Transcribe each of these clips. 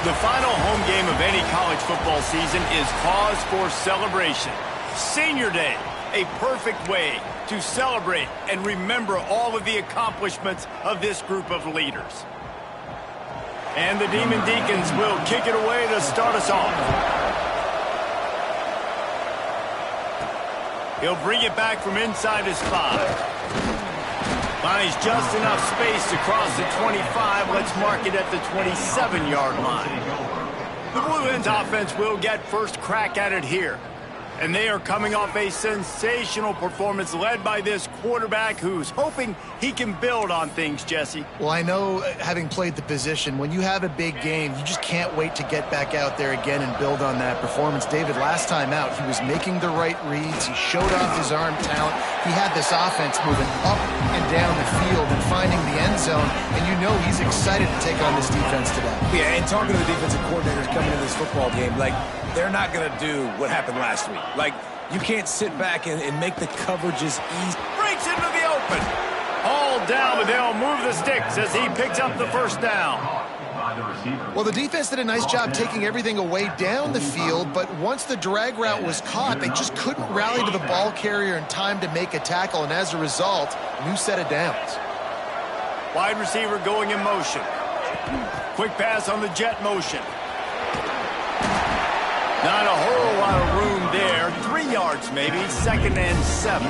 The final home game of any college football season is cause for celebration. Senior Day, a perfect way to celebrate and remember all of the accomplishments of this group of leaders. And the Demon Deacons will kick it away to start us off. He'll bring it back from inside his 5. Finds just enough space to cross the 25. Let's mark it at the 27-yard line. The Blue Hens offense will get first crack at it here. And they are coming off a sensational performance led by this quarterback who's hoping he can build on things, Jesse. Well, I know, having played the position, when you have a big game, you just can't wait to get back out there again and build on that performance. David, last time out, he was making the right reads. He showed off his arm talent. He had this offense moving up and down the field and finding the end zone, and you know he's excited to take on this defense today. Yeah, and talking to the defensive coordinators coming into this football game, they're not going to do what happened last week. You can't sit back and make the coverages easy. Breaks into the open. All down, but they'll move the sticks as he picks up the first down. Well, the defense did a nice job taking everything away down the field, but once the drag route was caught, they just couldn't rally to the ball carrier in time to make a tackle, and as a result, new set of downs. Wide receiver going in motion. Quick pass on the jet motion. Not a whole lot of room there. 3 yards maybe, 2nd and 7.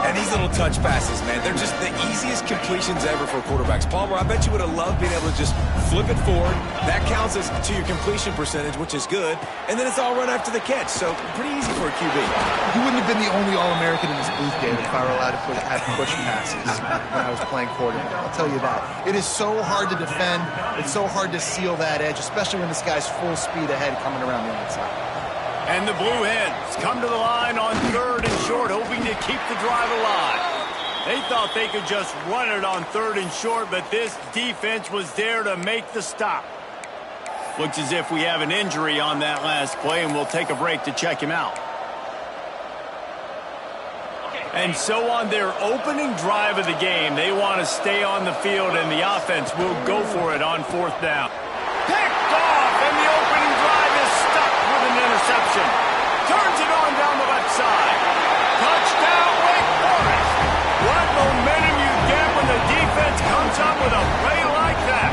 And these little touch passes, man, they're just the easiest completions ever for quarterbacks. Palmer, I bet you would have loved being able to just flip it forward. That counts as to your completion percentage, which is good. And then it's all run after the catch, so pretty easy for a QB. You wouldn't have been the only All-American in this booth, David, if I were allowed to have push passes when I was playing quarterback. I'll tell you that. It is so hard to defend. It's so hard to seal that edge, especially when this guy's full speed ahead coming around the outside. And the Blue Hens come to the line on 3rd and short, hoping to keep the drive alive. They thought they could just run it on 3rd and short, but this defense was there to make the stop. Looks as if we have an injury on that last play, and we'll take a break to check him out. And so on their opening drive of the game, they want to stay on the field, and the offense will go for it on 4th down. Picked off, and the opening drive is stuck with an interception. Turns it on down the left side. Touchdown, Wake Forest. What momentum you get when the defense comes up with a play like that.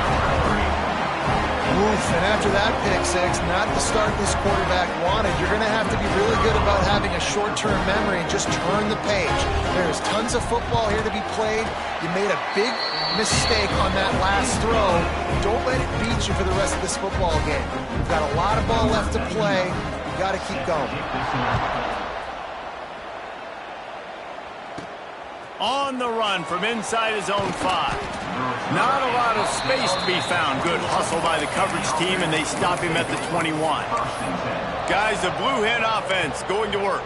Oof, and after that pick six, not the start this quarterback wanted. You're going to have to be really good about having a short-term memory and just turn the page. There's tons of football here to be played. You made a big mistake on that last throw. Don't let it beat you for the rest of this football game. You've got a lot of ball left to play. You've got to keep going. On the run from inside his own 5. Not a lot of space to be found. Good hustle by the coverage team, and they stop him at the 21. Guys, the Blue Hen offense going to work.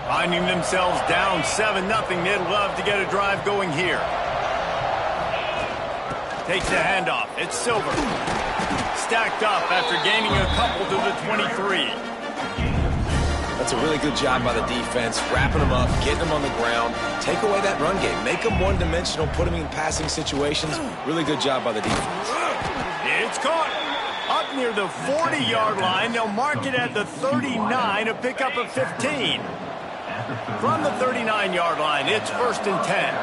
Finding themselves down 7-0. They'd love to get a drive going here. Takes the handoff. It's Silver. Stacked up after gaining a couple to the 23. That's a really good job by the defense, wrapping them up, getting them on the ground, take away that run game, make them one-dimensional, put them in passing situations. Really good job by the defense. It's caught. Up near the 40-yard line, they'll mark it at the 39, a pickup of 15. From the 39-yard line, it's 1st and 10.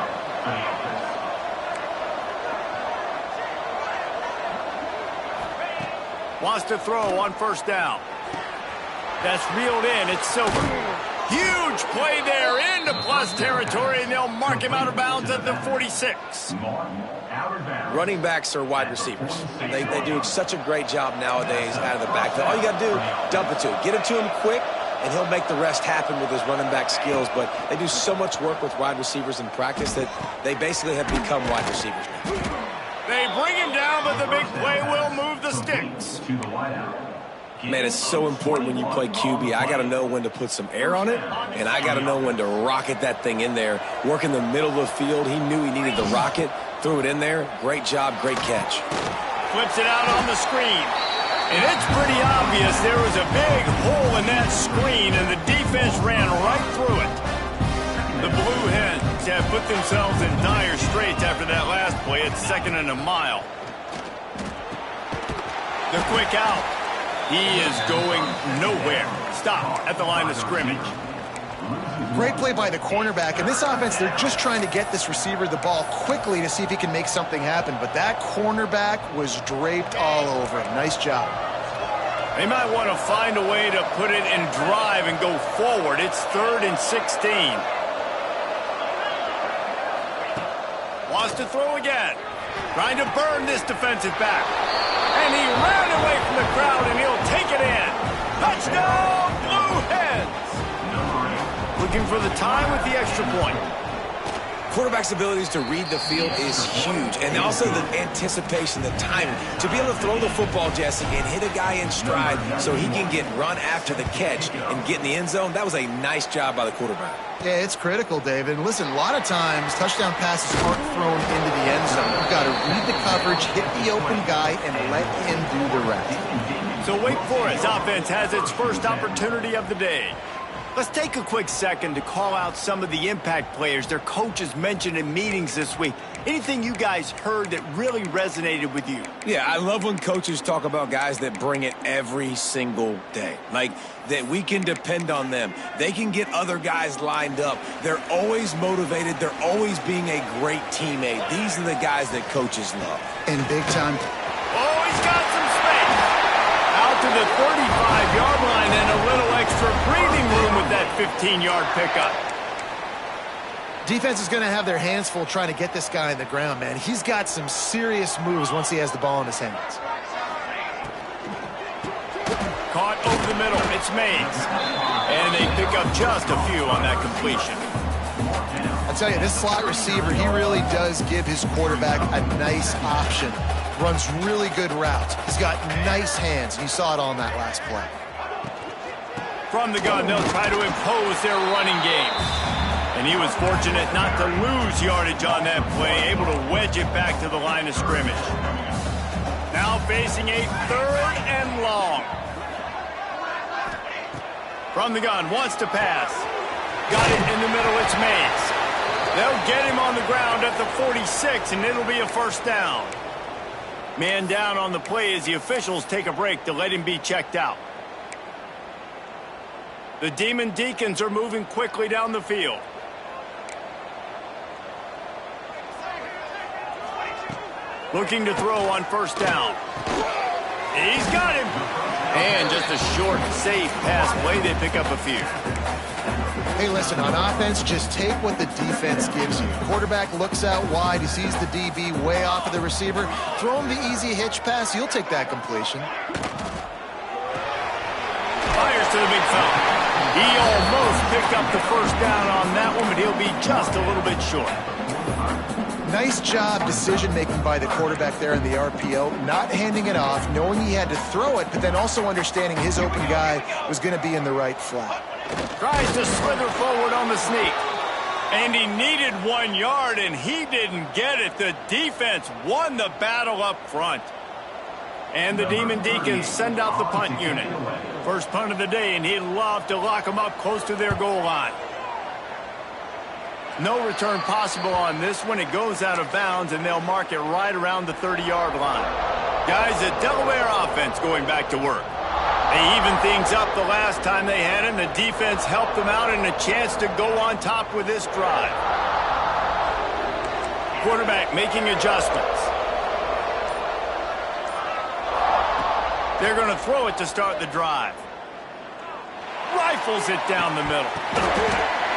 Wants to throw on 1st down. That's reeled in. It's Silver. Huge play there into plus territory, and they'll mark him out of bounds at the 46. Running backs are wide receivers. They do such a great job nowadays out of the backfield. All you got to do, dump it to him. Get it to him quick, and he'll make the rest happen with his running back skills. But they do so much work with wide receivers in practice that they basically have become wide receivers now. They bring him down, but the big play will move the sticks. Man, it's so important when you play QB. I got to know when to put some air on it, and I got to know when to rocket that thing in there. Work in the middle of the field. He knew he needed the rocket. Threw it in there. Great job, great catch. Flips it out on the screen. And it's pretty obvious there was a big hole in that screen, and the defense ran right through it. The Blue Hens have put themselves in dire straits after that last play. It's 2nd and a mile. The quick out. He is going nowhere. Stop at the line of scrimmage. Great play by the cornerback. In this offense, they're just trying to get this receiver the ball quickly to see if he can make something happen. But that cornerback was draped all over him. Nice job. They might want to find a way to put it in drive and go forward. It's 3rd and 16. Wants to throw again. Trying to burn this defensive back. And he ran away from the crowd, and he'll take it in. Touchdown, Blue Hens! Looking for the time with the extra point. Quarterback's abilities to read the field is huge, and also the anticipation, the timing. To be able to throw the football, Jesse, and hit a guy in stride so he can get run after the catch and get in the end zone, that was a nice job by the quarterback. Yeah, it's critical, David. And listen, a lot of times, touchdown passes aren't thrown into the end zone. You've got to read the coverage, hit the open guy, and let him do the rest. So Wake Forest offense has its first opportunity of the day. Let's take a quick second to call out some of the impact players their coaches mentioned in meetings this week. Anything you guys heard that really resonated with you? Yeah, I love when coaches talk about guys that bring it every single day. Like, that we can depend on them. They can get other guys lined up. They're always motivated. They're always being a great teammate. These are the guys that coaches love. And big time. Oh, he's got some space. Out to the 35-yard line and a little extra breathing room with that 15-yard pickup. Defense is going to have their hands full trying to get this guy on the ground, man. He's got some serious moves once he has the ball in his hands. Caught over the middle. It's Mays. And they pick up just a few on that completion. I tell you, this slot receiver, he really does give his quarterback a nice option. Runs really good routes. He's got nice hands, and you saw it all in that last play. From the gun, they'll try to impose their running game. And he was fortunate not to lose yardage on that play, able to wedge it back to the line of scrimmage. Now facing a 3rd and long. From the gun, wants to pass. Got it in the middle, it's Mays. They'll get him on the ground at the 46, and it'll be a first down. Man down on the play as the officials take a break to let him be checked out. The Demon Deacons are moving quickly down the field. Looking to throw on first down. He's got him. And just a short, safe pass play. They pick up a few. Hey, listen, on offense, just take what the defense gives you. Quarterback looks out wide. He sees the DB way off of the receiver. Throw him the easy hitch pass. He'll take that completion. Fires to the big fella. He almost picked up the first down on that one, but he'll be just a little bit short. Nice job decision-making by the quarterback there in the RPO, not handing it off, knowing he had to throw it, but then also understanding his open guy was going to be in the right flat. Tries to slither forward on the sneak. And he needed 1 yard, and he didn't get it. The defense won the battle up front. And the Demon Deacons send out the punt unit. First punt of the day, and he'd love to lock them up close to their goal line. No return possible on this one. It goes out of bounds, and they'll mark it right around the 30-yard line. Guys, the Delaware offense going back to work. They evened things up the last time they had him. The defense helped them out and a chance to go on top with this drive. Quarterback making adjustments. They're going to throw it to start the drive. Rifles it down the middle.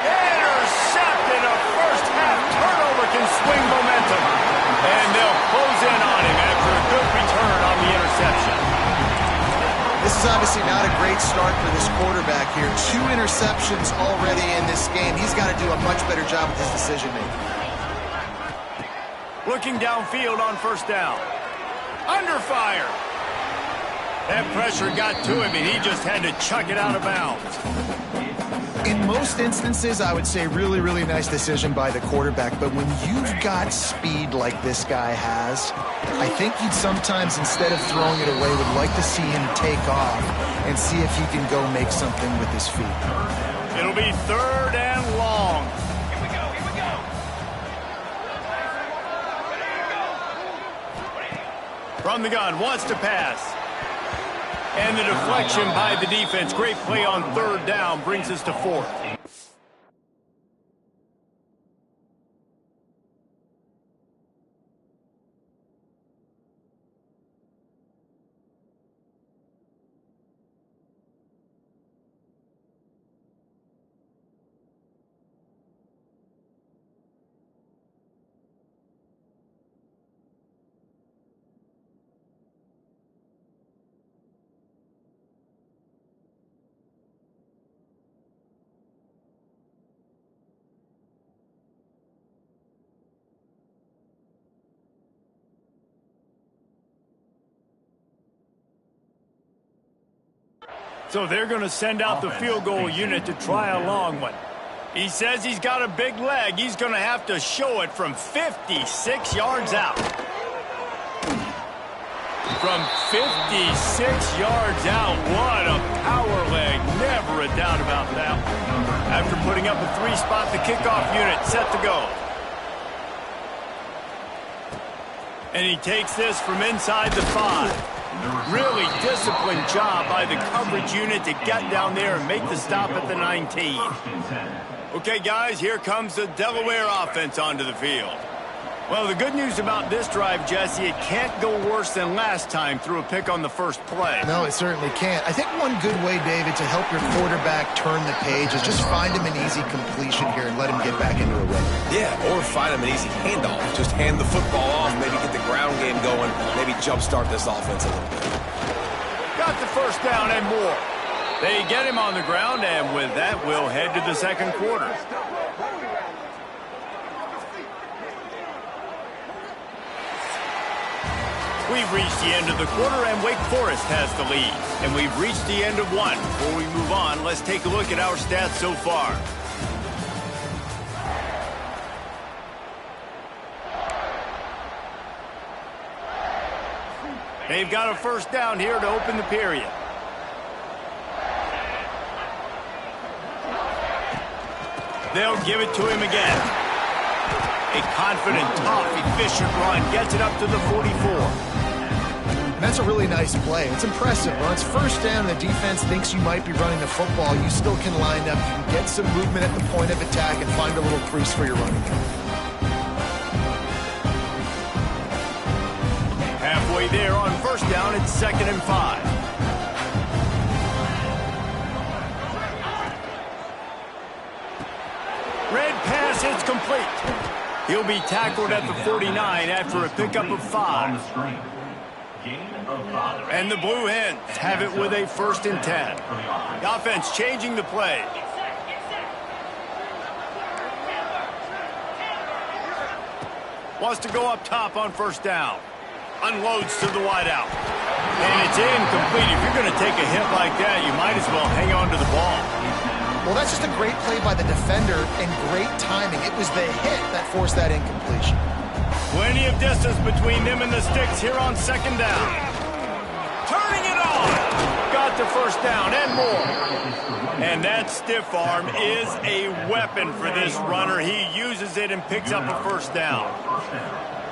Intercepted. A first half turnover can swing momentum. And they'll close in on him after a good return on the interception. This is obviously not a great start for this quarterback here. 2 interceptions already in this game. He's got to do a much better job with his decision-making. Looking downfield on first down. Under fire. That pressure got to him, and he just had to chuck it out of bounds. In most instances, I would say really, really nice decision by the quarterback. But when you've got speed like this guy has, I think you'd sometimes, instead of throwing it away, would like to see him take off and see if he can go make something with his feet. It'll be 3rd and long. Here we go. From the gun, wants to pass. And the deflection by the defense. Great play on third down brings us to fourth. So they're going to send out the field goal unit to try a long one. He says he's got a big leg. He's going to have to show it from 56 yards out. From 56 yards out, what a power leg. Never a doubt about that. After putting up a three-spot, the kickoff unit set to go. And he takes this from inside the 5. Really disciplined job by the coverage unit to get down there and make the stop at the 19. Okay, guys, here comes the Delaware offense onto the field. Well, the good news about this drive, Jesse, it can't go worse than last time through a pick on the first play. No, it certainly can't. I think one good way, David, to help your quarterback turn the page is just find him an easy completion here and let him get back into a rhythm. Yeah, or find him an easy handoff. Just hand the football off, maybe get the ground game going, maybe jumpstart this offense a little bit. Got the first down and more. They get him on the ground, and with that, we'll head to the second quarter. We've reached the end of the quarter, and Wake Forest has the lead. And we've reached the end of one. Before we move on, let's take a look at our stats so far. They've got a first down here to open the period. They'll give it to him again. A confident, tough, efficient run gets it up to the 44. That's a really nice play. It's impressive. When it's first down, the defense thinks you might be running the football. You still can line up. You can get some movement at the point of attack and find a little crease for your running game. Halfway there on first down, it's 2nd and 5. Red pass hits complete. He'll be tackled at the 49 after a pickup of 5. And the Blue Hens have it with a 1st and 10. The offense changing the play. Wants to go up top on first down. Unloads to the wideout. And it's incomplete. If you're going to take a hit like that, you might as well hang on to the ball. Well, that's just a great play by the defender and great timing. It was the hit that forced that incompletion. Plenty of distance between them and the sticks here on 2nd down. Turning it on. Got the first down and more. And that stiff arm is a weapon for this runner. He uses it and picks up a first down.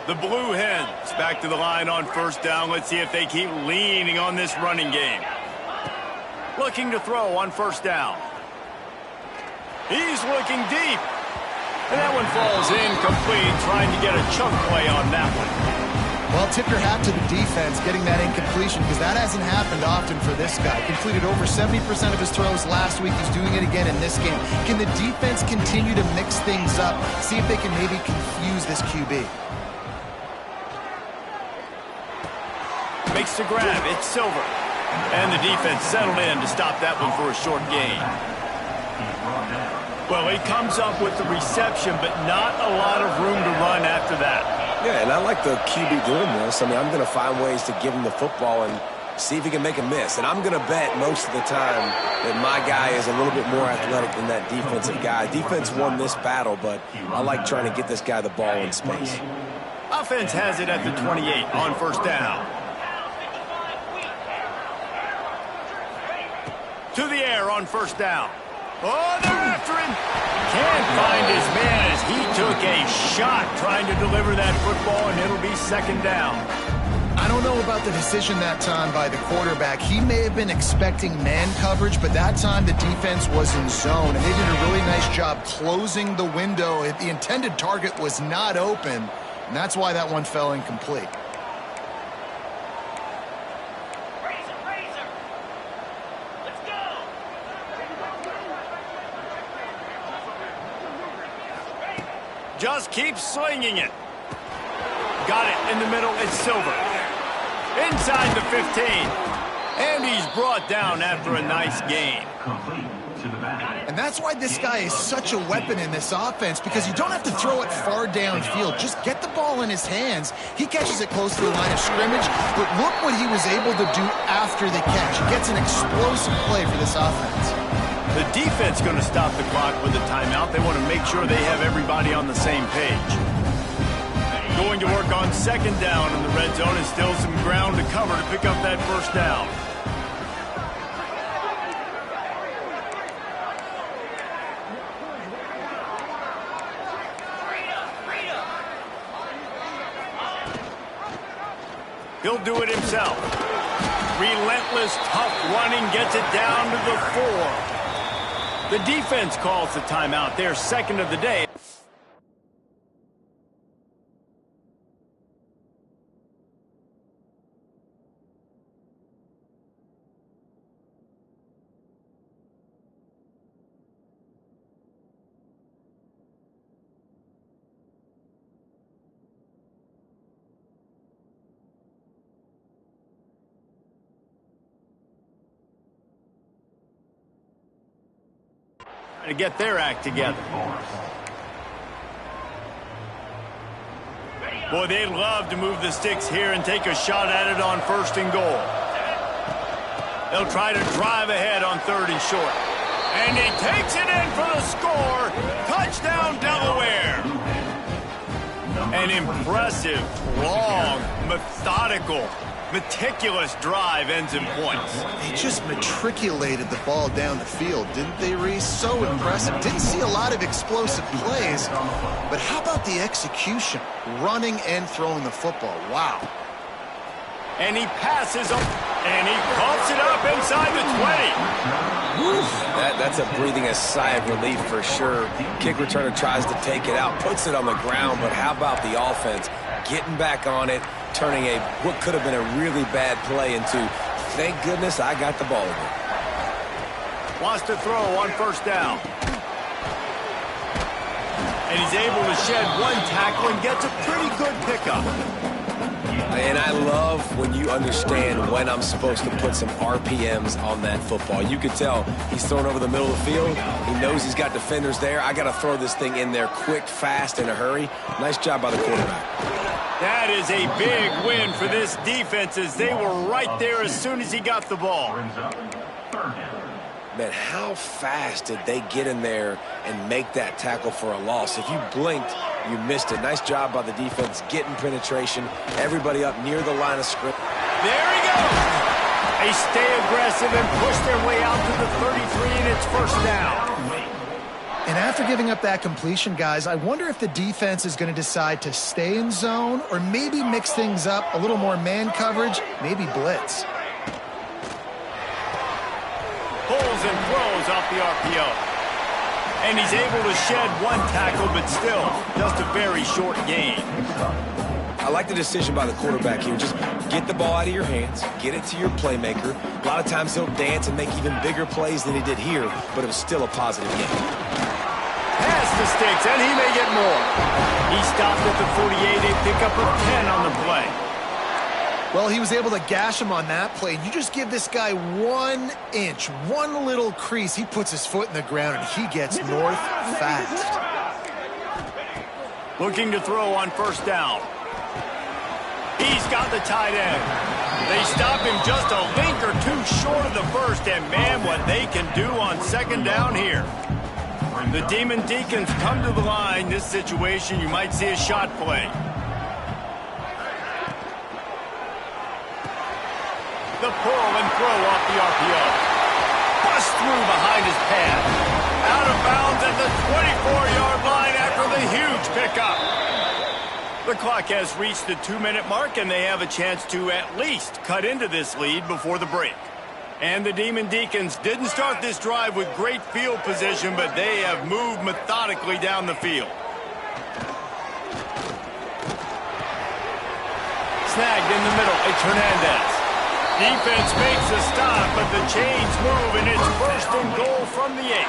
The Blue Hens back to the line on first down. Let's see if they keep leaning on this running game. Looking to throw on first down. He's looking deep. And that one falls incomplete, trying to get a chunk play on that one. Well, tip your hat to the defense getting that incompletion because that hasn't happened often for this guy. Completed over 70% of his throws last week. He's doing it again in this game. Can the defense continue to mix things up? See if they can maybe confuse this QB. Makes the grab. It's Silver. And the defense settled in to stop that one for a short gain. Well, he comes up with the reception, but not a lot of room to run after that. Yeah, and I like the QB doing this. I mean, I'm going to find ways to give him the football and see if he can make a miss. And I'm going to bet most of the time that my guy is a little bit more athletic than that defensive guy. Defense won this battle, but I like trying to get this guy the ball in space. Offense has it at the 28 on first down. To the air on first down. Oh, they're after him. Can't find his man as he took a shot trying to deliver that football, and it'll be 2nd down. I don't know about the decision that time by the quarterback. He may have been expecting man coverage, but that time the defense was in zone, and they did a really nice job closing the window. The intended target was not open, and that's why that one fell incomplete. Just keep slinging it. Got it in the middle. It's Silver. Inside the 15. And he's brought down after a nice gain. And that's why this guy is such a weapon in this offense, because you don't have to throw it far downfield. Just get the ball in his hands. He catches it close to the line of scrimmage, but look what he was able to do after the catch. He gets an explosive play for this offense. The defense going to stop the clock with a timeout. They want to make sure they have everybody on the same page. Going to work on second down in the red zone, and still some ground to cover to pick up that first down. He'll do it himself. Relentless, tough running, gets it down to the 4. The defense calls the timeout. Their second of the day. To get their act together. Boy, they'd love to move the sticks here and take a shot at it on 1st and goal. They'll try to drive ahead on 3rd and short. And he takes it in for the score. Touchdown, Delaware. An impressive, long, methodical, meticulous drive ends in points. They just matriculated the ball down the field, didn't they, Reese? So impressive. Didn't see a lot of explosive plays, but how about the execution? Running and throwing the football. Wow. And he passes him, and he pumps it up inside the 20. Oof, that's a breathing a sigh of relief for sure. Kick returner tries to take it out, puts it on the ground, but how about the offense getting back on it, turning what could have been a really bad play into, thank goodness I got the ball again. Wants to throw on 1st down. And he's able to shed one tackle and gets a pretty good pickup. And I love when you understand when I'm supposed to put some RPMs on that football. You could tell he's thrown over the middle of the field. He knows he's got defenders there. I got to throw this thing in there quick, fast, in a hurry. Nice job by the quarterback. That is a big win for this defense, as they were right there as soon as he got the ball. Man, how fast did they get in there and make that tackle for a loss? If you blinked, you missed it. Nice job by the defense getting penetration. Everybody up near the line of scrimmage. There he goes. They stay aggressive and push their way out to the 33, and it's 1st down. And after giving up that completion, guys, I wonder if the defense is going to decide to stay in zone or maybe mix things up, a little more man coverage, maybe blitz. Pulls and throws off the RPO. And he's able to shed one tackle, but still just a very short gain. I like the decision by the quarterback here. Just get the ball out of your hands, get it to your playmaker. A lot of times he'll dance and make even bigger plays than he did here, but it was still a positive game. Pass the sticks, and he may get more. He stopped at the 48, a pickup of 10 on the play. Well, he was able to gash him on that play. You just give this guy 1 inch, one little crease, he puts his foot in the ground, and he gets north fast. Looking to throw on 1st down. He's got the tight end. They stop him just a link or two short of the 1st, and man, what they can do on 2nd down here. The Demon Deacons come to the line. This situation, you might see a shot play. The pull and throw off the RPO. Bust through behind his pad. Out of bounds at the 24-yard line after the huge pickup. The clock has reached the 2-minute mark, and they have a chance to at least cut into this lead before the break. And the Demon Deacons didn't start this drive with great field position, but they have moved methodically down the field. Snagged in the middle. It's Hernandez. Defense makes a stop, but the chains move, and it's first and goal from the 8.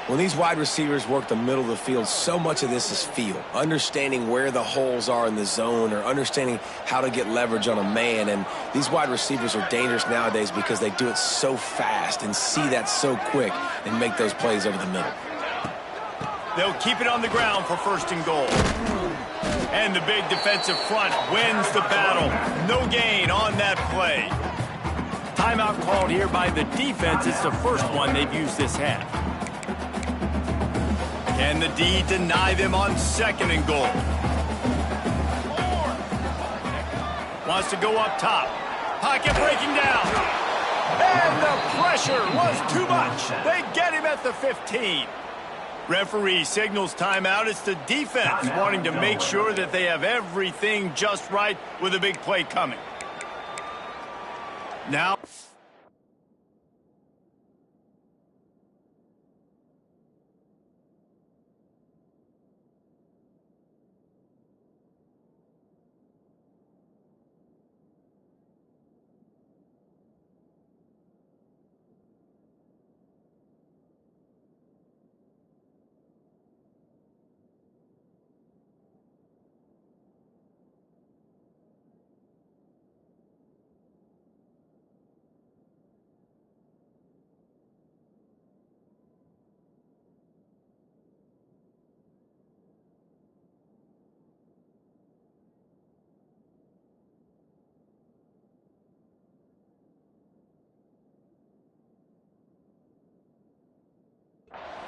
When these wide receivers work the middle of the field, so much of this is feel. Understanding where the holes are in the zone or understanding how to get leverage on a man. And these wide receivers are dangerous nowadays because they do it so fast and see that so quick and make those plays over the middle. They'll keep it on the ground for first and goal. And the big defensive front wins the battle. No gain on that play. Timeout called here by the defense. It's the first one they've used this half. Can the D deny them on second and goal? Wants to go up top. Pocket breaking down. And the pressure was too much. They get him at the 15. Referee signals timeout. It's the defense wanting to make sure that they have everything just right with a big play coming. Now...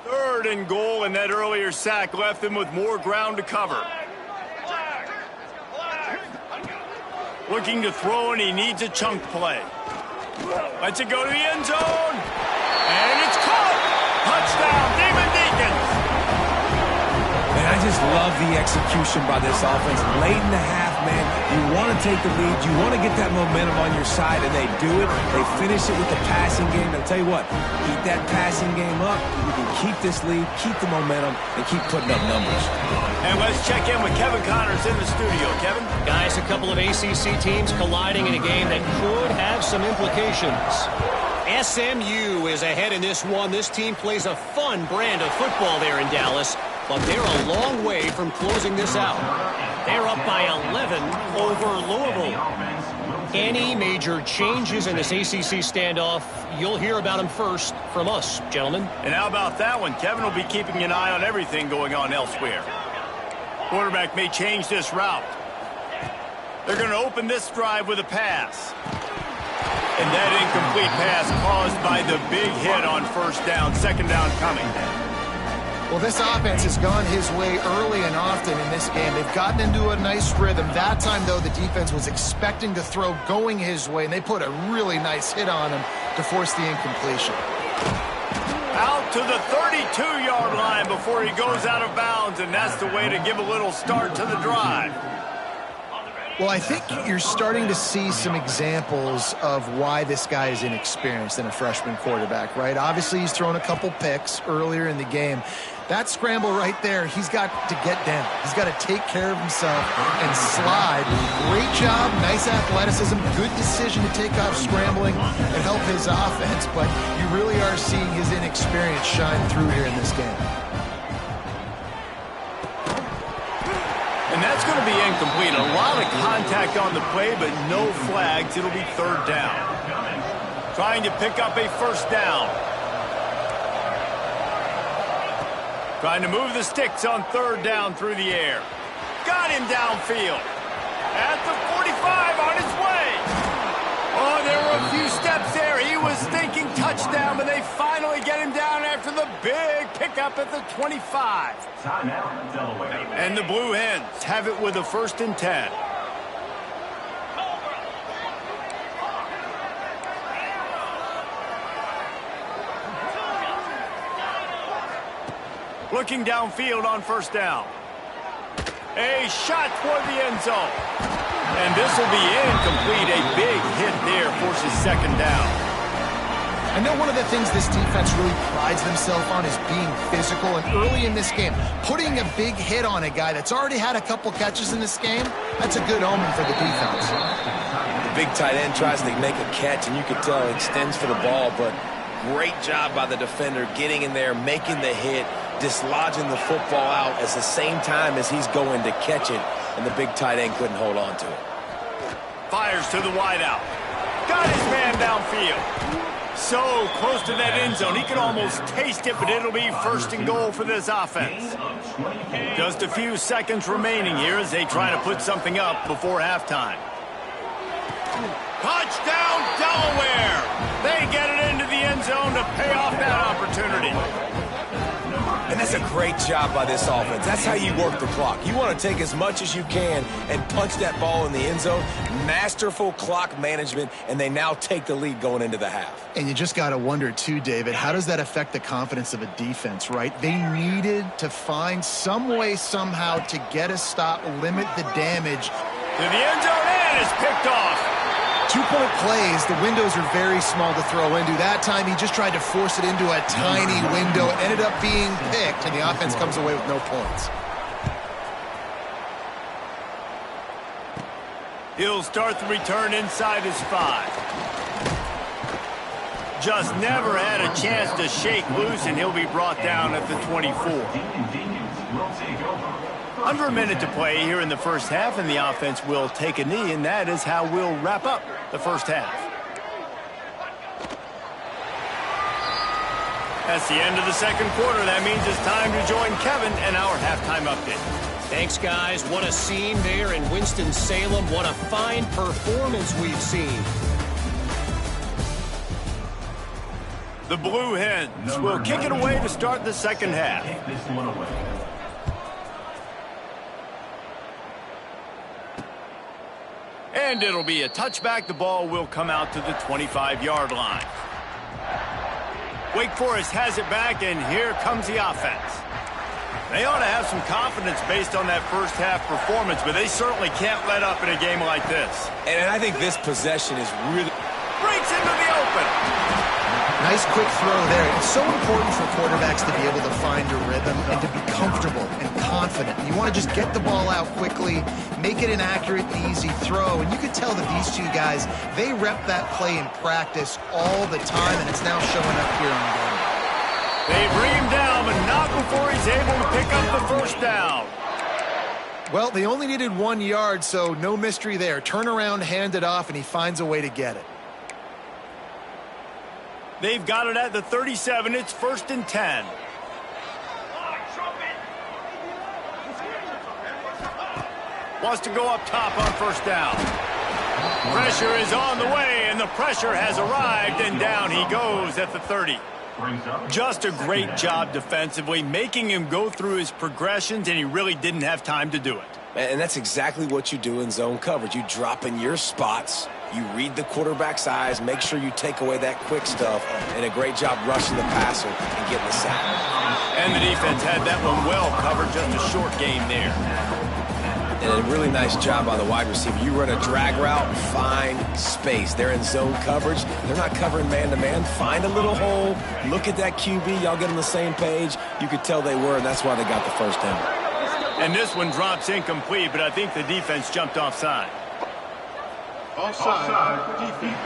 Third and goal, and that earlier sack left them with more ground to cover. Looking to throw, and he needs a chunk play. Lets it go to the end zone. And it's caught. Touchdown, Demon Deacons. Man, I just love the execution by this offense. Late in the half, man, you want to take the lead. You want to get that momentum on your side, and they do it. They finish it with the passing game. I'll tell you what, keep that passing game up. You can keep this lead, keep the momentum, and keep putting up numbers. And let's check in with Kevin Connors in the studio. Kevin? Guys, a couple of ACC teams colliding in a game that could have some implications. SMU is ahead in this one. This team plays a fun brand of football there in Dallas, but they're a long way from closing this out. They're up by 11 over Louisville. Any major changes in this ACC standoff, you'll hear about them first from us, gentlemen. And how about that one? Kevin will be keeping an eye on everything going on elsewhere. Quarterback may change this route. They're going to open this drive with a pass. And that incomplete pass caused by the big hit on first down. Second down coming. Well, this offense has gone his way early and often in this game. They've gotten into a nice rhythm. That time, though, the defense was expecting to throw going his way, and they put a really nice hit on him to force the incompletion. Out to the 32-yard line before he goes out of bounds, and that's the way to give a little start to the drive. Well, I think you're starting to see some examples of why this guy is inexperienced in a freshman quarterback, right? Obviously, he's thrown a couple picks earlier in the game. That scramble right there, he's got to get down. He's got to take care of himself and slide. Great job, nice athleticism, good decision to take off scrambling and help his offense, but you really are seeing his inexperience shine through here in this game. And that's going to be incomplete. A lot of contact on the play, but no flags. It'll be third down. Trying to pick up a first down. Trying to move the sticks on third down through the air. Got him downfield. At the 45 on his way. Oh, there were a few steps there. He was thinking touchdown, but they finally get him down after the big pickup at the 25. And the Blue Hens have it with a 1st and 10. Looking downfield on first down. A shot toward the end zone. And this will be incomplete. A big hit there forces second down. I know one of the things this defense really prides themselves on is being physical, and early in this game, putting a big hit on a guy that's already had a couple catches in this game, that's a good omen for the defense. The big tight end tries to make a catch, and you can tell he extends for the ball, but great job by the defender getting in there, making the hit, dislodging the football out at the same time as he's going to catch it, and the big tight end couldn't hold on to it. Fires to the wideout. Got his man downfield. So close to that end zone, he can almost taste it, but it'll be first and goal for this offense. Just a few seconds remaining here as they try to put something up before halftime. Touchdown, Delaware! They get it into the end zone to pay off that opportunity. And that's a great job by this offense. That's how you work the clock. You want to take as much as you can and punch that ball in the end zone. Masterful clock management, and they now take the lead going into the half. And you just got to wonder, too, David, how does that affect the confidence of a defense, right? They needed to find some way, somehow, to get a stop, limit the damage. To the end zone, and it's picked off. 2-point plays, the windows are very small to throw into. That time, he just tried to force it into a tiny window. It ended up being picked, and the offense comes away with no points. He'll start the return inside his 5. Just never had a chance to shake loose, and he'll be brought down at the 24. Under a minute to play here in the first half, and the offense will take a knee, and that is how we'll wrap up the first half. That's the end of the second quarter. That means it's time to join Kevin and our halftime update. Thanks, guys. What a scene there in Winston-Salem. What a fine performance we've seen. The Blue Hens will kick it away to start the second half. And it'll be a touchback. The ball will come out to the 25-yard line. Wake Forest has it back, and here comes the offense. They ought to have some confidence based on that first half performance, but they certainly can't let up in a game like this. And I think this possession is really... Breaks into the open. Nice quick throw there. It's so important for quarterbacks to be able to find a rhythm and to be comfortable and confident. You want to just get the ball out quickly, make it an accurate and easy throw. And you could tell that these two guys, they rep that play in practice all the time, and it's now showing up here in the game. They bring him down, but not before he's able to pick up the first down. Well, they only needed 1 yard, so no mystery there. Turn around, hand it off, and he finds a way to get it. They've got it at the 37. It's 1st and 10. Wants to go up top on first down. Pressure is on the way, and the pressure has arrived, and down he goes at the 30. Just a great job defensively, making him go through his progressions, and he really didn't have time to do it. And that's exactly what you do in zone coverage. You drop in your spots, you read the quarterback's eyes, make sure you take away that quick stuff, and a great job rushing the passer and getting the sack. And the defense had that one well covered, just a short game there. And a really nice job by the wide receiver. You run a drag route, find space. They're in zone coverage. They're not covering man-to-man. Find a little hole. Look at that QB. Y'all get on the same page. You could tell they were, and that's why they got the first down. And this one drops incomplete, but I think the defense jumped offside. Offside, defense.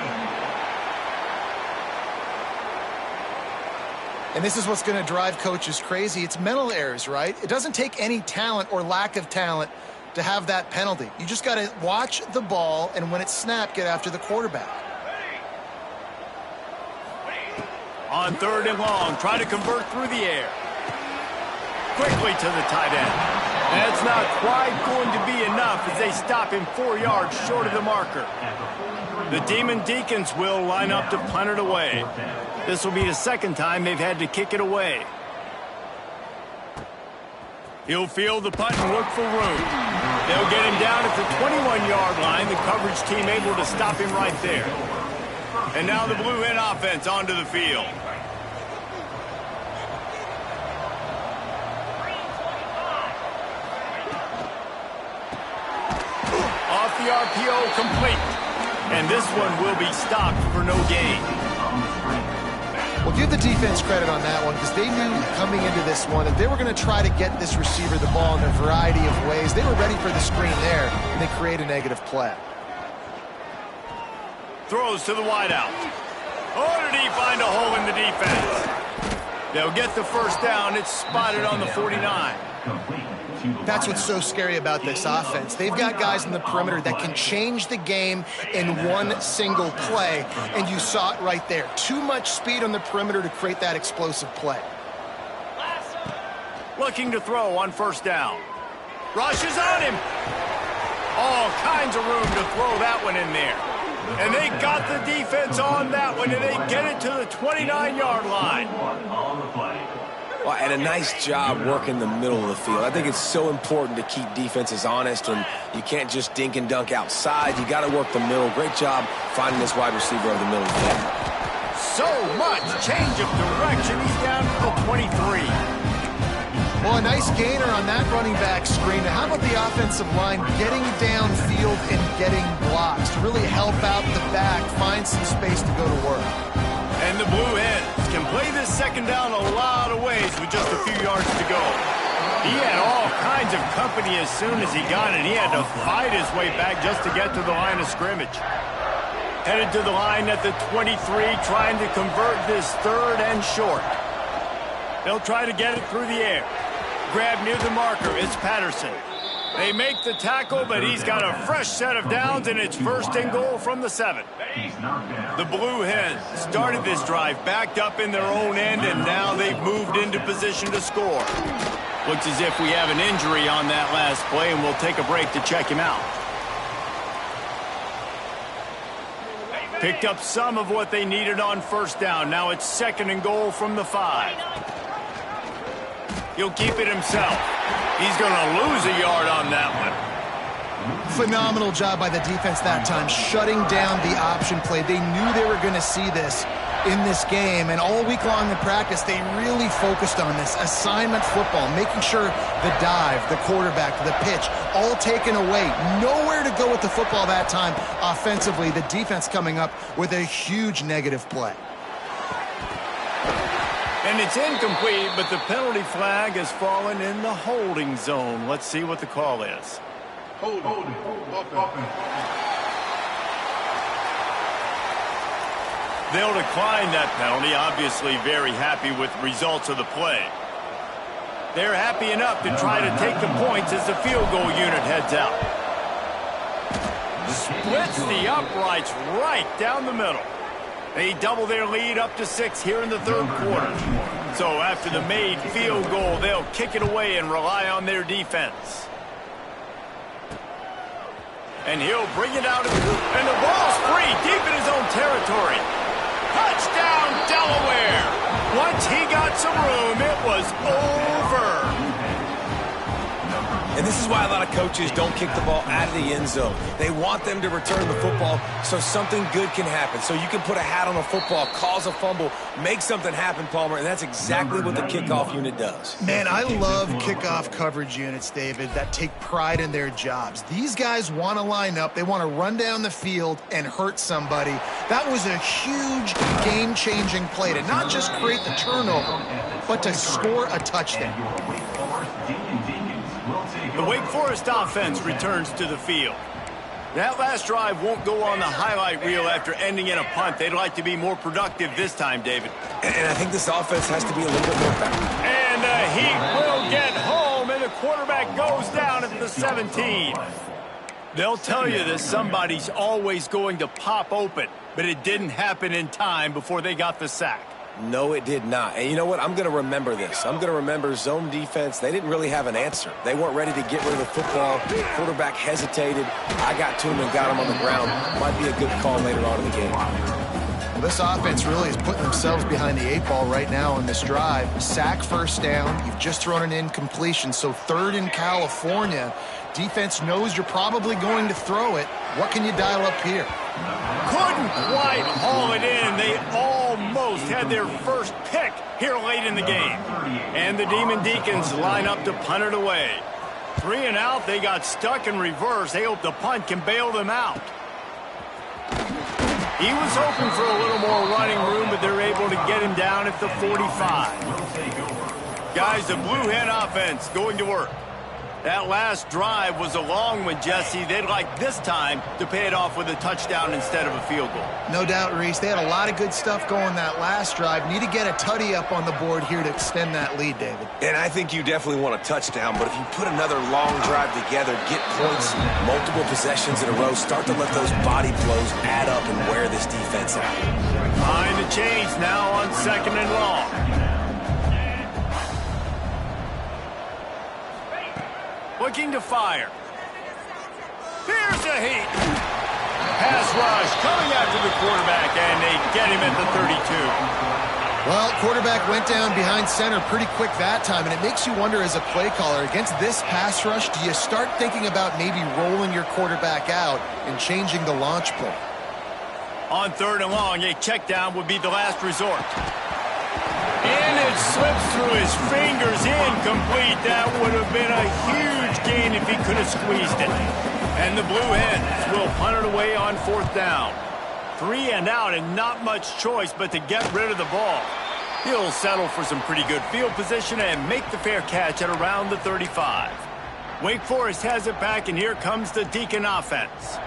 And this is what's going to drive coaches crazy. It's mental errors, right? It doesn't take any talent or lack of talent to have that penalty. You just got to watch the ball, and when it's snapped, get after the quarterback. On 3rd and long, try to convert through the air. Quickly to the tight end. That's not quite going to be enough as they stop him 4 yards short of the marker. The Demon Deacons will line up to punt it away. This will be the second time they've had to kick it away. He'll field the punt and look for room. They'll get him down at the 21-yard line. The coverage team able to stop him right there. And now the Blue Hen offense onto the field. the RPO complete. And this one will be stopped for no gain. Well, give the defense credit on that one because they knew coming into this one that they were going to try to get this receiver the ball in a variety of ways. They were ready for the screen there, and they create a negative play. Throws to the wideout. Oh, did he find a hole in the defense? They'll get the first down. It's spotted on the 49. That's what's so scary about this offense. They've got guys in the perimeter that can change the game in one single play, and you saw it right there. Too much speed on the perimeter to create that explosive play. Looking to throw on first down. Rushes on him. All kinds of room to throw that one in there. And they got the defense on that one, and they get it to the 29-yard line. Well, and a nice job working the middle of the field. I think it's so important to keep defenses honest, and you can't just dink and dunk outside. You got to work the middle. Great job finding this wide receiver over the middle of the field. So much change of direction. He's down to the 23. Well, a nice gainer on that running back screen. Now, how about the offensive line getting downfield and getting blocks to really help out the back, find some space to go to work? And the Blue Hens can play this second down a lot of ways with just a few yards to go. He had all kinds of company as soon as he got it. He had to fight his way back just to get to the line of scrimmage. Headed to the line at the 23, trying to convert this third and short. They'll try to get it through the air. Grab near the marker. It's Patterson. They make the tackle, but he's got a fresh set of downs, and it's first and goal from the 7. The Blue Hens started this drive backed up in their own end, and now they've moved into position to score. Looks as if we have an injury on that last play, and we'll take a break to check him out. Picked up some of what they needed on first down. Now it's second and goal from the 5. He'll keep it himself. He's going to lose a yard on that one. Phenomenal job by the defense that time, shutting down the option play. They knew they were going to see this in this game, and all week long in practice, they really focused on this assignment football, making sure the dive, the quarterback, the pitch, all taken away. Nowhere to go with the football that time offensively. The defense coming up with a huge negative play. And it's incomplete, but the penalty flag has fallen in the holding zone. Let's see what the call is. Holding. They'll decline that penalty, obviously very happy with the results of the play. They're happy enough to try to take the points as the field goal unit heads out. Splits the uprights right down the middle. They double their lead up to 6 here in the third quarter. So after the made field goal, they'll kick it away and rely on their defense. And he'll bring it out, and the ball's free deep in his own territory. Touchdown, Delaware! Once he got some room, it was over. And this is why a lot of coaches don't kick the ball out of the end zone. They want them to return the football so something good can happen. So you can put a hat on a football, cause a fumble, make something happen, Palmer, and that's exactly what the kickoff unit does. Man, I love kickoff coverage units, David, that take pride in their jobs. These guys want to line up. They want to run down the field and hurt somebody. That was a huge game-changing play to not just create the turnover, but to score a touchdown. The Wake Forest offense returns to the field. That last drive won't go on the highlight reel after ending in a punt. They'd like to be more productive this time, David. And I think this offense has to be a little bit more balanced. And the Heat will get home, and the quarterback goes down at the 17. They'll tell you that somebody's always going to pop open, but it didn't happen in time before they got the sack. No, it did not. And you know what? I'm going to remember this. I'm going to remember zone defense. They didn't really have an answer. They weren't ready to get rid of the football. Quarterback hesitated. I got to him and got him on the ground. Might be a good call later on in the game. Well, this offense really is putting themselves behind the 8 ball right now on this drive. Sack first down. You've just thrown an incompletion, so third in California. Defense knows you're probably going to throw it. What can you dial up here? Couldn't quite haul it in. They almost had their first pick here late in the game. And the Demon Deacons line up to punt it away. 3 and out. They got stuck in reverse. They hope the punt can bail them out. He was hoping for a little more running room, but they're able to get him down at the 45. Guys, the Blue Hen offense going to work. That last drive was a long one, Jesse. They'd like this time to pay it off with a touchdown instead of a field goal. No doubt, Reese. They had a lot of good stuff going that last drive. Need to get a tutty up on the board here to extend that lead, David. And I think you definitely want a touchdown, but if you put another long drive together, get points, multiple possessions in a row, start to let those body flows add up and wear this defense out. Behind the chains now on 2nd and long. Looking to fire. Here's a heat. Pass rush coming after the quarterback, and they get him at the 32. Well, quarterback went down behind center pretty quick that time, and it makes you wonder as a play caller, against this pass rush, do you start thinking about maybe rolling your quarterback out and changing the launch point? On 3rd and long, a check down would be the last resort. And it slips through his fingers, incomplete. That would have been a huge gain if he could have squeezed it. And the Blue Hens will punt it away on 4th down. 3 and out and not much choice but to get rid of the ball. He'll settle for some pretty good field position and make the fair catch at around the 35. Wake Forest has it back, and here comes the Deacon offense.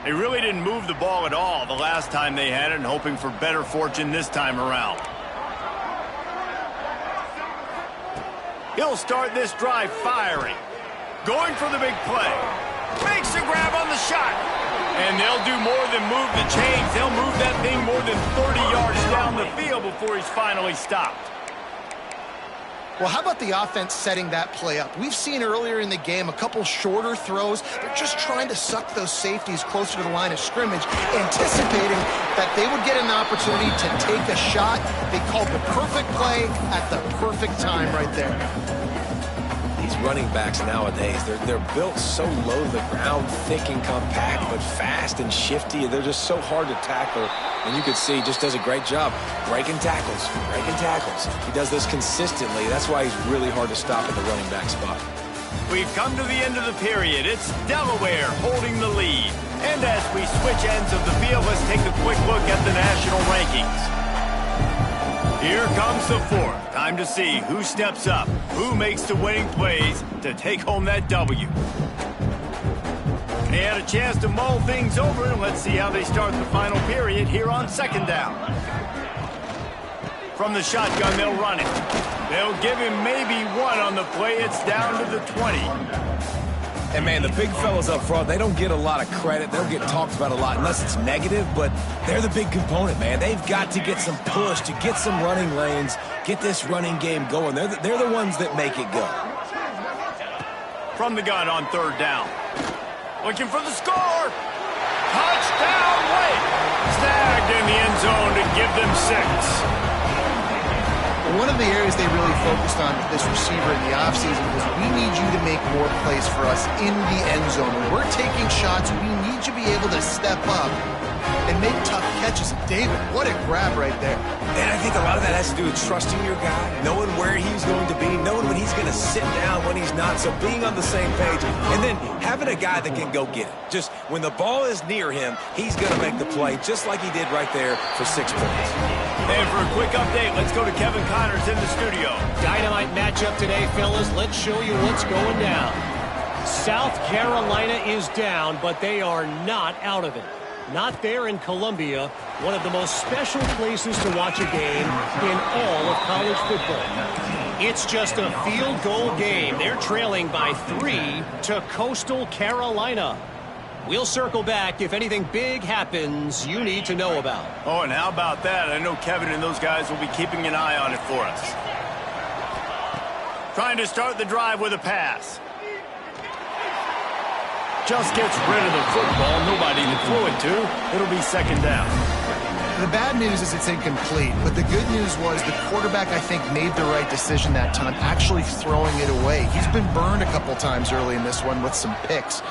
They really didn't move the ball at all the last time they had it, and hoping for better fortune this time around. He'll start this drive firing. Going for the big play. Makes a grab on the shot. And they'll do more than move the chains. They'll move that thing more than 30 yards down the field before he's finally stopped. Well, how about the offense setting that play up? We've seen earlier in the game a couple shorter throws. They're just trying to suck those safeties closer to the line of scrimmage, anticipating that they would get an opportunity to take a shot. They called the perfect play at the perfect time right there. These running backs nowadays, they're built so low to the ground, thick and compact, but fast and shifty. They're just so hard to tackle. And you can see he just does a great job breaking tackles, breaking tackles. He does this consistently. That's why he's really hard to stop at the running back spot. We've come to the end of the period. It's Delaware holding the lead. And as we switch ends of the field, let's take a quick look at the national rankings. Here comes the 4th. Time to see who steps up, who makes the winning plays to take home that W. They had a chance to mull things over, and let's see how they start the final period here on 2nd down. From the shotgun, they'll run it. They'll give him maybe one on the play. It's down to the 20. And, man, the big fellas up front, they don't get a lot of credit. They don't get talked about a lot unless it's negative, but they're the big component, man. They've got to get some push, to get some running lanes, get this running game going. They're the ones that make it go. From the gun on 3rd down. Looking for the score. Touchdown, Wake. Snagged in the end zone to give them 6. One of the areas they really focused on with this receiver in the offseason was, we need you to make more plays for us in the end zone. When we're taking shots, we need you to be able to step up and make tough catches. David, what a grab right there. And I think a lot of that has to do with trusting your guy, knowing where he's going to be, knowing when he's going to sit down, when he's not, so being on the same page, and then having a guy that can go get it. Just when the ball is near him, he's going to make the play, just like he did right there for 6 points. And for a quick update, let's go to Kevin Connors in the studio. Dynamite matchup today, fellas. Let's show you what's going down. South Carolina is down, but they are not out of it. Not there in Columbia, one of the most special places to watch a game in all of college football. It's just a field goal game. They're trailing by 3 to Coastal Carolina. We'll circle back if anything big happens you need to know about. Oh, and how about that? I know Kevin and those guys will be keeping an eye on it for us. Trying to start the drive with a pass. Just gets rid of the football. Nobody to throw it to. It'll be 2nd down. The bad news is it's incomplete, but the good news was the quarterback, I think, made the right decision that time, actually throwing it away. He's been burned a couple times early in this one with some picks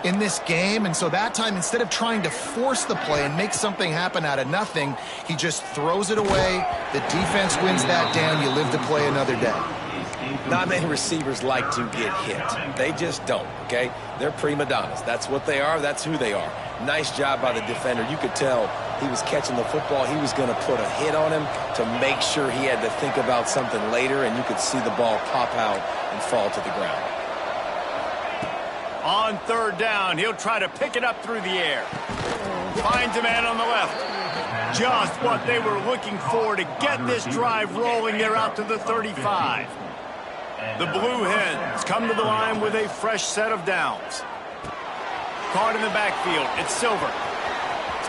in this game, and so that time, instead of trying to force the play and make something happen out of nothing, he just throws it away. The defense wins that down. You live to play another day. Not many receivers like to get hit. They just don't, okay? They're prima donnas. That's what they are. That's who they are. Nice job by the defender. You could tell he was catching the football. He was going to put a hit on him to make sure he had to think about something later, and you could see the ball pop out and fall to the ground. On third down, he'll try to pick it up through the air. Finds a man on the left. Just what they were looking for to get this drive rolling. They're out to the 35. The Blue Hens come to the line with a fresh set of downs. Caught in the backfield. It's Silver.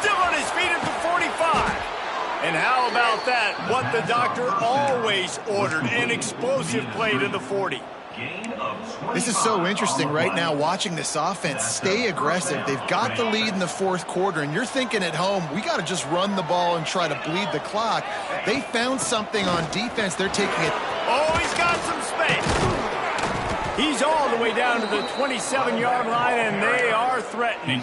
Still on his feet at the 45. And how about that? What the doctor always ordered. An explosive play to the 40. This is so interesting right now watching this offense stay aggressive. They've got the lead in the fourth quarter, and you're thinking at home, we got to just run the ball and try to bleed the clock. They found something on defense. They're taking it. Oh, he's got some space. He's all the way down to the 27-yard line, and they are threatening.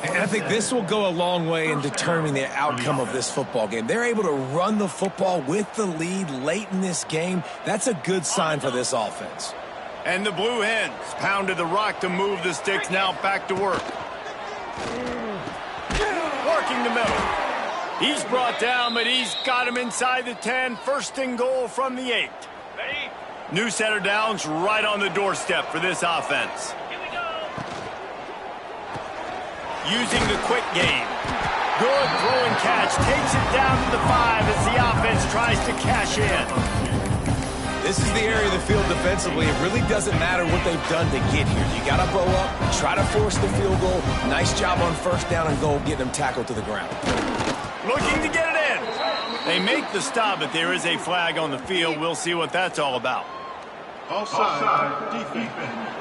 And I think this will go a long way in determining the outcome of this football game. They're able to run the football with the lead late in this game. That's a good sign for this offense. And the Blue Hens pounded the rock to move the sticks. Now back to work. Working the middle. He's brought down, but he's got him inside the 10. First and goal from the 8. New set of downs right on the doorstep for this offense. Using the quick game. Good throw and catch. Takes it down to the 5 as the offense tries to cash in. This is the area of the field defensively. It really doesn't matter what they've done to get here. You got to bow up, try to force the field goal. Nice job on first down and goal, getting them tackled to the ground. Looking to get it in. They make the stop, but there is a flag on the field. We'll see what that's all about. Offside, defense.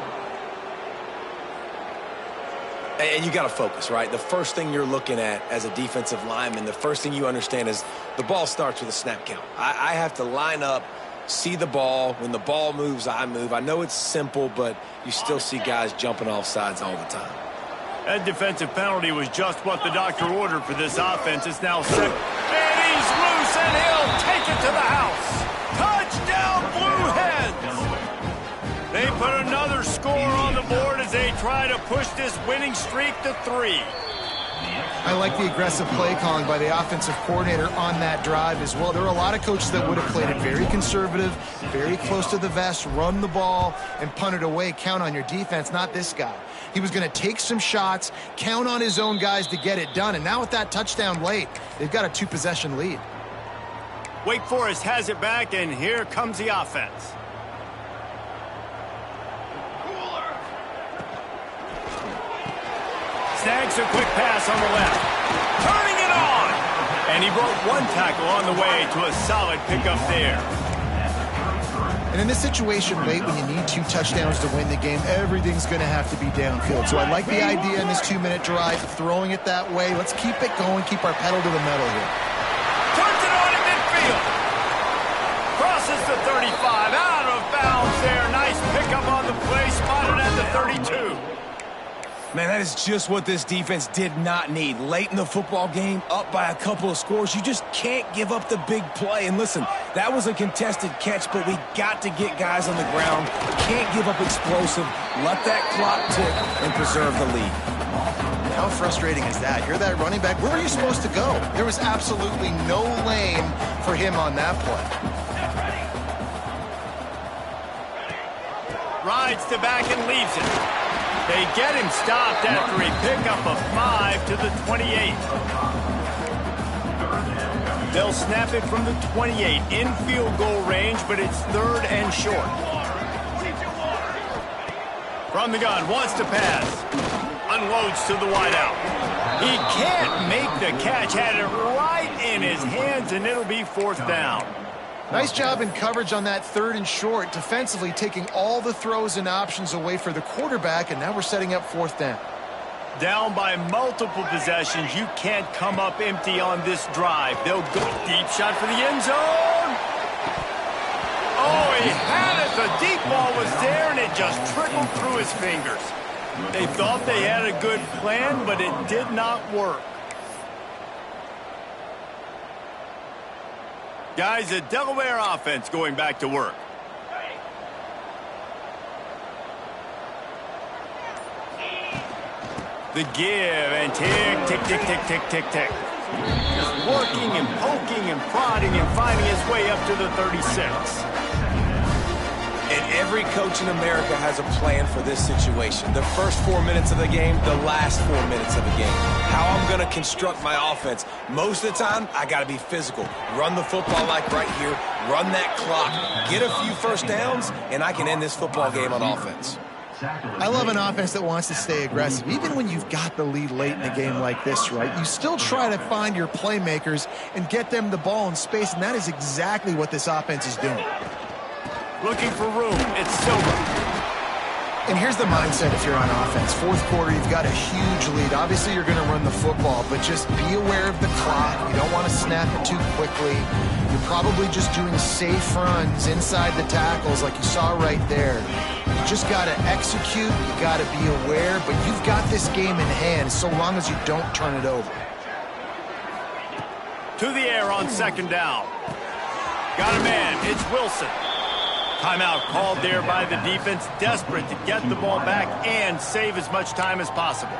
And you got to focus, right? The first thing you're looking at as a defensive lineman, the first thing you understand is the ball starts with a snap count. I have to line up, see the ball. When the ball moves, I move. I know it's simple, but you still see guys jumping off sides all the time. That defensive penalty was just what the doctor ordered for this offense. It's now set. And he's loose, and he'll take it to the house. Touchdown, Blue Hens! They put another score on the board as they try to push this winning streak to 3. I like the aggressive play calling by the offensive coordinator on that drive as well. There are a lot of coaches that would have played it very conservative, very close to the vest, run the ball, and punt it away. Count on your defense, not this guy. He was going to take some shots, count on his own guys to get it done. And now with that touchdown late, they've got a 2-possession lead. Wake Forest has it back, and here comes the offense. Snags a quick pass on the left. Turning it on! And he broke one tackle on the way to a solid pickup there. And in this situation late when you need 2 touchdowns to win the game, everything's going to have to be downfield. So I like the idea in this 2-minute drive, throwing it that way. Let's keep it going, keep our pedal to the metal here. Turns it on in midfield. Crosses the 35, out of bounds there. Nice pickup on the play, spotted at the 32. Man, that is just what this defense did not need. Late in the football game, up by a couple of scores, you just can't give up the big play. And listen, that was a contested catch, but we got to get guys on the ground. Can't give up explosive. Let that clock tick and preserve the lead. How frustrating is that? You're that running back. Where were you supposed to go? There was absolutely no lane for him on that play. Rides the back and leaves it. They get him stopped after a pickup of 5 to the 28. They'll snap it from the 28 in field goal range, but it's 3rd and short. From the gun, wants to pass. Unloads to the wideout. He can't make the catch. Had it right in his hands, and it'll be 4th down. Nice job in coverage on that 3rd and short, defensively taking all the throws and options away for the quarterback, and now we're setting up 4th down. Down by multiple possessions. You can't come up empty on this drive. They'll go deep shot for the end zone. Oh, he had it. The deep ball was there, and it just trickled through his fingers. They thought they had a good plan, but it did not work. Guys, a Delaware offense going back to work. The give and tick, tick, tick, tick, tick, tick, tick. Just working and poking and prodding and finding his way up to the 36. And every coach in America has a plan for this situation. The first 4 minutes of the game, the last 4 minutes of the game. How I'm going to construct my offense. Most of the time, I got to be physical. Run the football like right here. Run that clock. Get a few first downs, and I can end this football game on offense. I love an offense that wants to stay aggressive. Even when you've got the lead late in a game like this, right? You still try to find your playmakers and get them the ball in space, and that is exactly what this offense is doing. Looking for room. It's Silver. And here's the mindset if you're on offense. Fourth quarter, you've got a huge lead. Obviously, you're going to run the football, but just be aware of the clock. You don't want to snap it too quickly. You're probably just doing safe runs inside the tackles like you saw right there. You just got to execute. You got to be aware, but you've got this game in hand so long as you don't turn it over. To the air on second down. Got a man. It's Wilson. Timeout called there by the defense, desperate to get the ball back and save as much time as possible.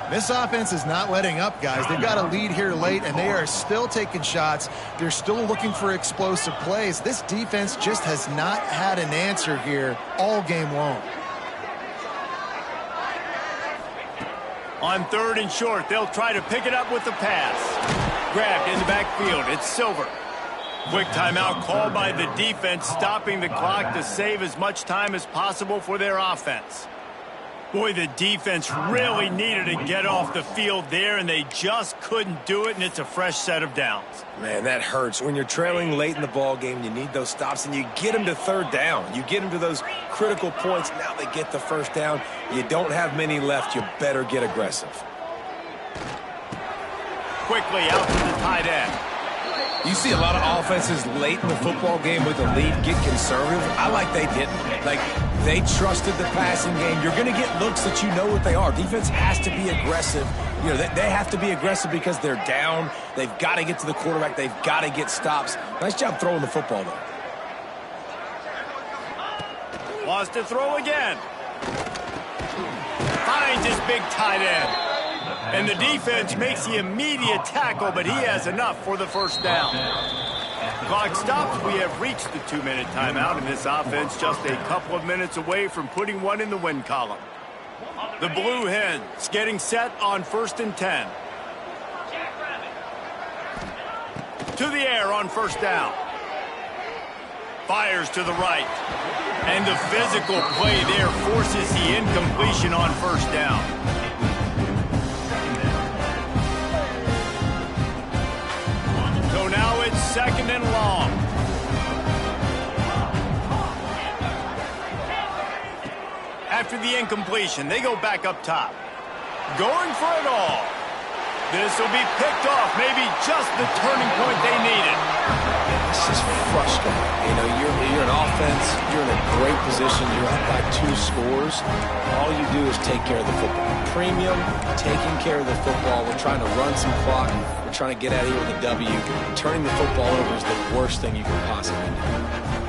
This offense is not letting up, guys. They've got a lead here late, and they are still taking shots. They're still looking for explosive plays. This defense just has not had an answer here all game long. On third and short, they'll try to pick it up with the pass. Grabbed in the backfield. It's Silver. Quick timeout called by the defense, stopping the clock to save as much time as possible for their offense. Boy, the defense really needed to get off the field there, and they just couldn't do it, and it's a fresh set of downs. Man, that hurts. When you're trailing late in the ball game, you need those stops, and you get them to third down. You get them to those critical points. Now they get the first down. You don't have many left. You better get aggressive. Quickly out to the tight end. You see a lot of offenses late in the football game with a lead get conservative. I like they didn't. Like, they trusted the passing game. You're going to get looks that you know what they are. Defense has to be aggressive. You know, they have to be aggressive because they're down. They've got to get to the quarterback. They've got to get stops. Nice job throwing the football, though. Wants to throw again. Finds his big tight end. And the defense makes the immediate tackle, but he has enough for the first down. Clock stops. We have reached the 2-minute timeout, and this offense just a couple of minutes away from putting one in the win column. The Blue Hens getting set on 1st and 10. To the air on first down. Fires to the right. And the physical play there forces the incompletion on first down. So now it's second and long. After the incompletion, they go back up top. Going for it all. This will be picked off. Maybe just the turning point they needed. This is frustrating. You know, you're an offense. You're in a great position. You're up by 2 scores. All you do is take care of the football. Premium, taking care of the football. We're trying to run some clock. We're trying to get out of here with a W. Turning the football over is the worst thing you can possibly do.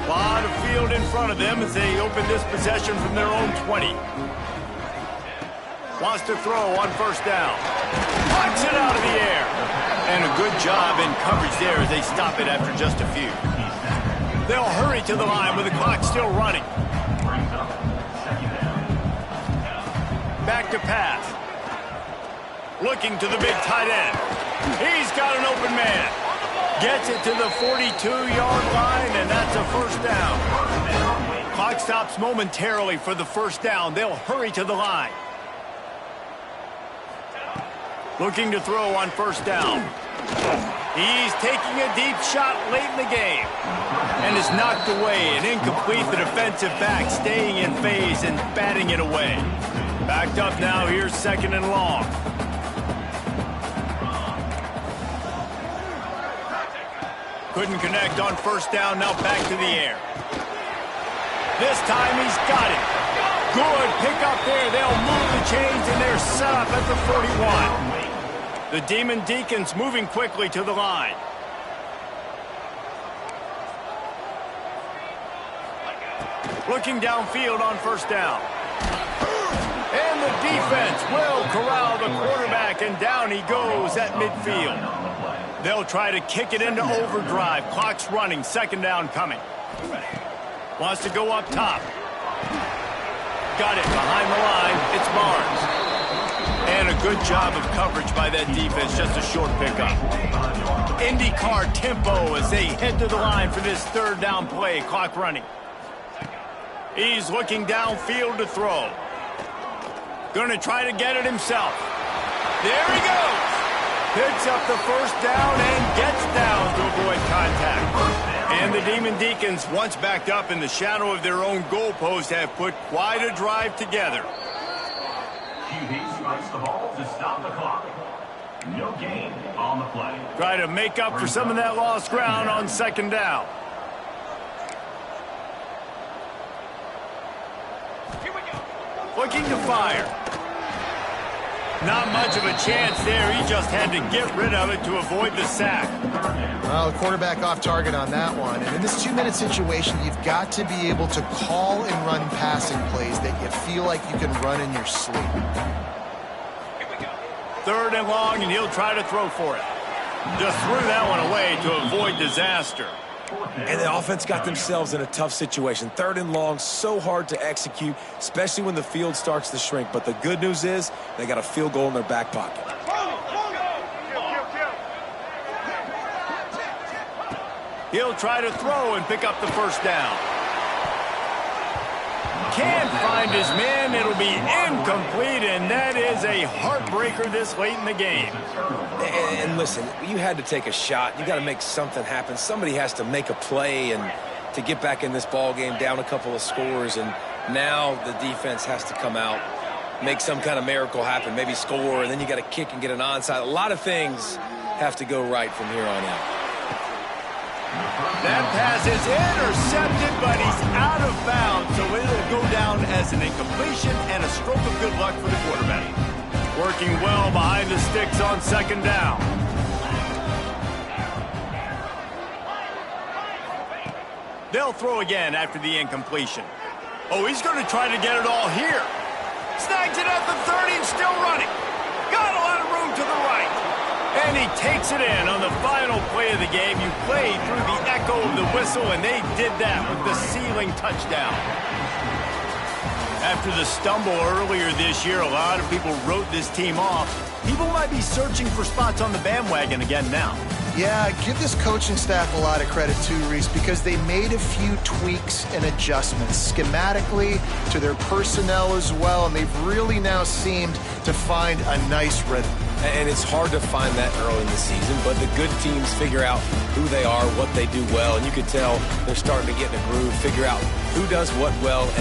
A lot of field in front of them as they open this possession from their own 20. Wants to throw on first down. Knocks it out of the air. And a good job in coverage there as they stop it after just a few. They'll hurry to the line with the clock still running. Back to pass. Looking to the big tight end. He's got an open man. Gets it to the 42-yard line, and that's a first down. Clock stops momentarily for the first down. They'll hurry to the line. Looking to throw on first down. He's taking a deep shot late in the game. And is knocked away and incomplete. The defensive back staying in phase and batting it away. Backed up now. Here's second and long. Couldn't connect on first down. Now back to the air. This time he's got it. Good pick up there. They'll move the chains and they're set up at the 41. The Demon Deacons moving quickly to the line. Looking downfield on first down. And the defense will corral the quarterback, and down he goes at midfield. They'll try to kick it into overdrive. Clock's running. Second down coming. Wants to go up top. Got it behind the line. It's Barnes. And a good job of coverage by that defense. Just a short pickup. IndyCar tempo as they head to the line for this third down play. Clock running. He's looking downfield to throw. Going to try to get it himself. There he goes. Picks up the first down and gets down to avoid contact. And the Demon Deacons, once backed up in the shadow of their own goalpost, have put quite a drive together. QB strikes the ball to stop the clock. No gain on the play. Try to make up for some of that lost ground on second down. Here we go. Looking to fire. Not much of a chance there. He just had to get rid of it to avoid the sack. Well, the quarterback off target on that one. And in this 2-minute situation, you've got to be able to call and run passing plays that you feel like you can run in your sleep. Third and long, and he'll try to throw for it. Just threw that one away to avoid disaster. And the offense got themselves in a tough situation. Third and long, so hard to execute, especially when the field starts to shrink. But the good news is they got a field goal in their back pocket. He'll try to throw and pick up the first down. Can't find his man. It'll be incomplete, and that is a heartbreaker this late in the game. And listen, you had to take a shot. You got to make something happen. Somebody has to make a play and to get back in this ball game down a couple of scores. And now the defense has to come out, make some kind of miracle happen, maybe score, and then you got to kick and get an onside. A lot of things have to go right from here on out. That pass is intercepted, but he's out of bounds, so it'll go down as an incompletion and a stroke of good luck for the quarterback. Working well behind the sticks on second down. They'll throw again after the incompletion. Oh, he's going to try to get it all here. Snags it at the 30 and still running. Got a lot of room to the right. And he takes it in on the final play of the game. You played through the echo of the whistle, and they did that with the ceiling touchdown. After the stumble earlier this year, a lot of people wrote this team off. People might be searching for spots on the bandwagon again now. Yeah, give this coaching staff a lot of credit too, Reese, because they made a few tweaks and adjustments schematically to their personnel as well, and they've really now seemed to find a nice rhythm. And it's hard to find that early in the season, but the good teams figure out who they are, what they do well, and you can tell they're starting to get in a groove, figure out who does what well, and